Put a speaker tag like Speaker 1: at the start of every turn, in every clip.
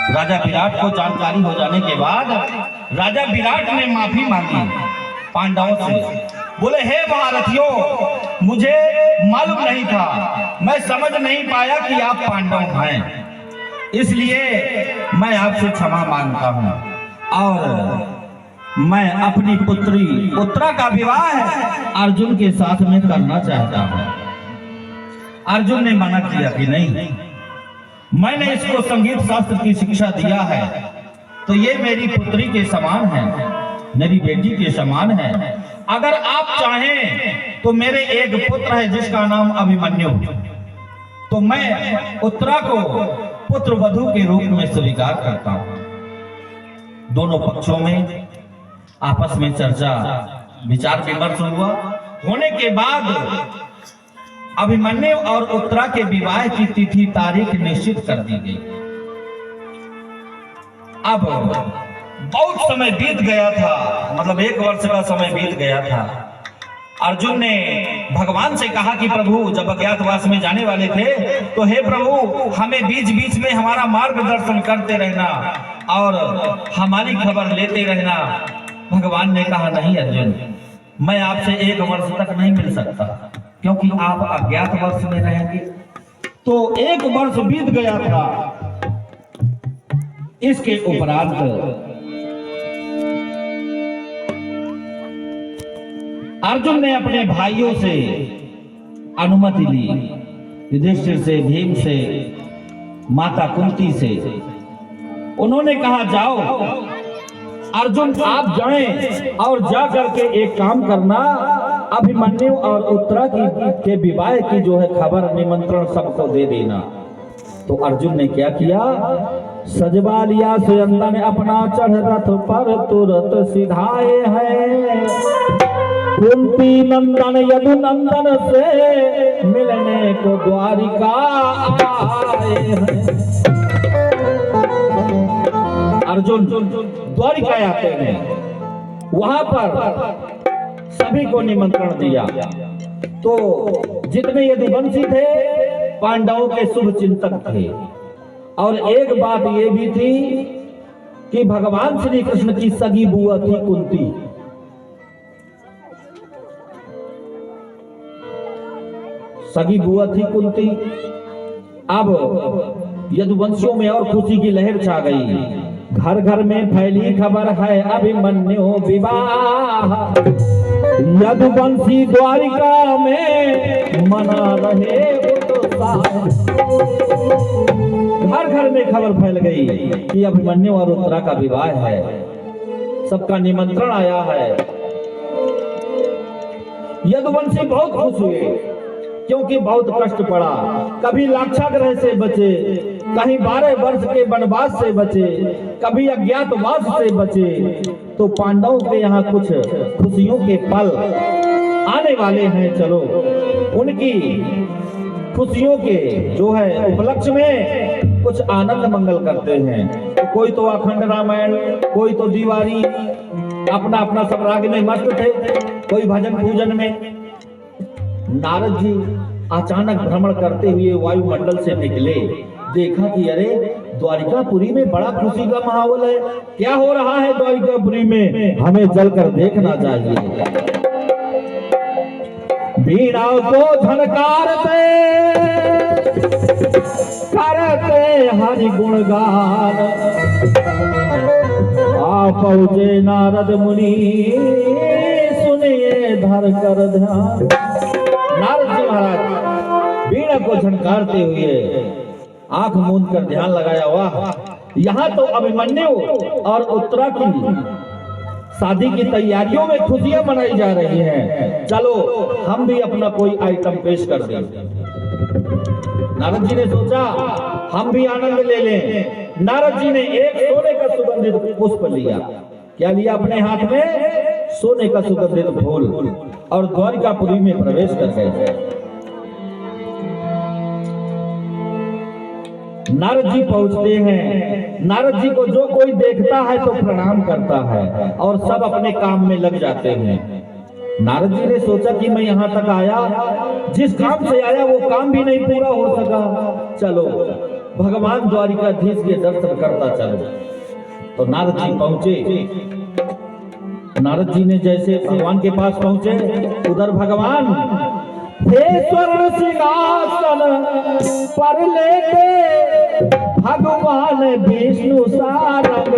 Speaker 1: राजा विराट को जानकारी हो जाने के बाद राजा विराट ने माफी मांगी पांडवों से। बोले, हे महारथियों, मुझे मालूम नहीं था, मैं समझ नहीं पाया कि आप पांडव हैं, इसलिए मैं आपसे क्षमा मांगता हूं और मैं अपनी पुत्री उत्तरा का विवाह अर्जुन के साथ में करना चाहता हूं। अर्जुन ने मना किया कि नहीं, मैंने इसको संगीत शास्त्र की शिक्षा दिया है, तो ये मेरी पुत्री के समान है, मेरी बेटी के समान है। अगर आप चाहें तो मेरे एक पुत्र है जिसका नाम अभिमन्यु, तो मैं उत्तरा को पुत्र वधू के रूप में स्वीकार करता हूं। दोनों पक्षों में आपस में चर्चा विचार विमर्श हुआ। होने के बाद अभिमन्यु और उत्तरा के विवाह की तिथि तारीख निश्चित कर दी गई। अब बहुत समय बीत गया था, मतलब 1 वर्ष का समय बीत गया था। अर्जुन ने भगवान से कहा कि प्रभु, जब अज्ञातवास में जाने वाले थे तो हे प्रभु, हमें बीच बीच में हमारा मार्गदर्शन करते रहना और हमारी खबर लेते रहना। भगवान ने कहा, नहीं अर्जुन, मैं आपसे 1 वर्ष तक नहीं मिल सकता, क्योंकि आप अज्ञात वर्ष में रहेंगे। तो 1 वर्ष बीत गया था। इसके उपरांत अर्जुन ने अपने भाइयों से अनुमति ली, युधिष्ठिर से, भीम से, माता कुंती से। उन्होंने कहा, जाओ अर्जुन, आप जाएं और जा करके एक काम करना, अभिमन्यु और उत्तरा के विवाह की जो है खबर, निमंत्रण सबको दे देना। तो अर्जुन ने क्या किया, सजवा लिया सुयंदन अपना, चढ़ रथ पर तुरंत सिधाए हैं, कुंती नंदन यदु नंदन से मिलने को द्वारिका आए हैं। अर्जुन द्वारिका आते हैं, वहां पर सभी को निमंत्रण दिया। तो जितने यदुवंशी थे पांडवों के शुभ चिंतक थे, और एक बात ये भी थी कि भगवान श्री कृष्ण की सगी बुआ थी कुंती। सगी बुआ थी कुंती। अब यदुवंशियों में और खुशी की लहर छा गई। घर घर में फैली खबर है अभिमन्यु विवाह, यदुवंशी द्वारिका में मना रहे उत्साह। घर घर में खबर फैल गई कि अभिमन्यु और उत्तरा का विवाह है, सबका निमंत्रण आया है। यदुवंशी बहुत खुश हुए, क्योंकि बहुत कष्ट पड़ा। कभी लाक्षागृह से बचे, कहीं 12 वर्ष के वनवास से बचे, कभी अज्ञातवास से बचे। तो पांडवों के यहाँ कुछ खुशियों के पल आने वाले हैं। चलो उनकी खुशियों के जो है उपलक्ष्य में कुछ आनंद मंगल करते हैं। तो कोई तो अखंड रामायण, कोई तो दीवारी, अपना अपना सब राग में मस्त थे, कोई भजन पूजन में। नारद जी अचानक भ्रमण करते हुए वायुमंडल से निकले, देखा कि अरे द्वारिकापुरी में बड़ा खुशी का माहौल है, क्या हो रहा है द्वारिकापुरी में, हमें चलकर देखना चाहिए। वीणा को झनकारते करते हरि गुणगान, आ पहुंचे नारद मुनि सुनिए धर कर ध्यान। नारद जी महाराज वीणा को झनकारते हुए आंख मूंद कर ध्यान लगाया। वाह, यहाँ तो अभिमन्यु और उत्तरा की शादी की तैयारियों में खुशियां मनाई जा रही हैं। चलो हम भी अपना कोई आइटम पेश कर दें। नारद जी ने सोचा हम भी आनंद ले लें। नारद जी ने एक सोने का सुगंधित पुष्प लिया। क्या लिया अपने हाथ में? सोने का सुगंधित फूल, और द्वारिकापुरी में प्रवेश कर गए। नारद जी पहुंचते हैं। नारद जी को जो कोई देखता है तो प्रणाम करता है, और सब अपने काम में लग जाते हैं। नारद जी ने सोचा कि मैं यहाँ तक आया, जिस काम से आया वो काम भी नहीं पूरा हो सका। चलो भगवान द्वारिकाधीश के दर्शन करता चलो। तो नारद जी पहुंचे। नारद जी ने जैसे भगवान के पास पहुंचे, उधर भगवान हे स्वर्ण सिंहासन पर लेटे भगवान विष्णु सारंग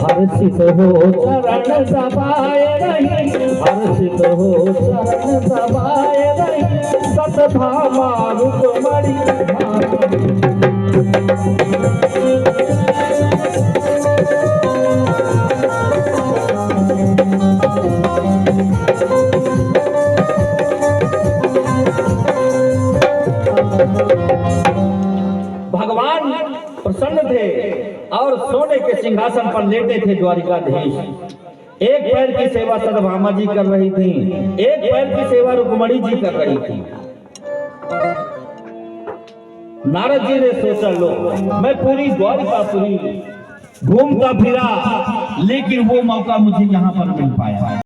Speaker 1: हर्षित हो चरण दबाए नहीं, हर्षित हो चरण दबाए नहीं, सतधामा रुक्मणी भगवान प्रसन्न थे और सोने के सिंहासन पर लेटे थे द्वारिकाधीश। एक पैर की सेवा सतभामा जी कर रही थी, एक पैर की सेवा रुक्मणी जी कर रही थी। नारद जी ने सोचा, लो मैं पूरी द्वारिकापुरी घूमता फिरा, लेकिन वो मौका मुझे यहाँ पर मिल पाया।